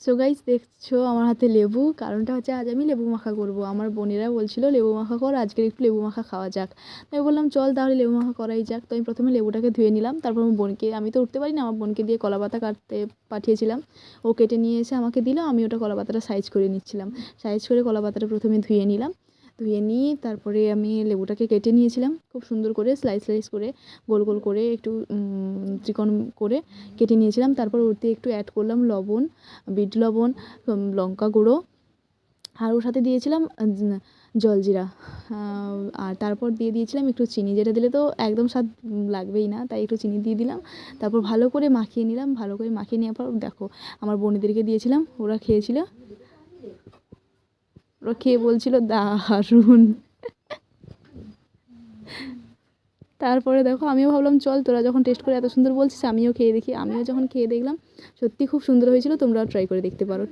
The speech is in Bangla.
সো গাইস দেখছো আমার হাতে লেবু, কারণটা হচ্ছে আজ আমি লেবু মাখা করব। আমার বোনেরা বলছিল লেবু মাখা কর, আজকের একটু লেবু মাখা খাওয়া যাক। আমি বললাম চল তাহলে লেবু মাখা করাই যাক। তো আমি প্রথমে লেবুটাকে ধুয়ে নিলাম, তারপর আমার বোনকে, আমি তো উঠতে পারি না, আমার বোনকে দিয়ে কলা পাতা কাটতে পাঠিয়েছিলাম। ও কেটে নিয়ে এসে আমাকে দিল, আমি ওটা কলা পাতাটা সাইজ করে নিচ্ছিলাম। সাইজ করে কলা পাতাটা প্রথমে ধুয়ে নিলাম, ধুয়ে নিয়ে তারপরে আমি লেবুটাকে কেটে নিয়েছিলাম খুব সুন্দর করে, স্লাইস করে, গোল গোল করে, একটু চিকন করে কেটে নিয়েছিলাম। তারপর ওতে একটু অ্যাড করলাম লবণ, বিট লবণ, লঙ্কা গুঁড়ো, আর ওর সাথে দিয়েছিলাম জলজিরা, আর তারপর দিয়ে দিয়েছিলাম একটু চিনি, যেটা দিলে তো একদম স্বাদ লাগবেই না, তাই একটু চিনি দিয়ে দিলাম। তারপর ভালো করে মাখিয়ে নিলাম, ভালো করে মাখিয়ে নেওয়ার পর দেখো আমার বোনেদেরকে দিয়েছিলাম, ওরা খেয়েছিল, ওরা খেয়ে বলছিল দারুণ। তারপরে দেখো আমিও ভাবলাম চল তোরা যখন টেস্ট করে এত সুন্দর বলছিস আমিও খেয়ে দেখি। আমিও যখন খেয়ে দেখলাম সত্যি খুব সুন্দর হয়েছিল, তোমরাও ট্রাই করে দেখতে পারো।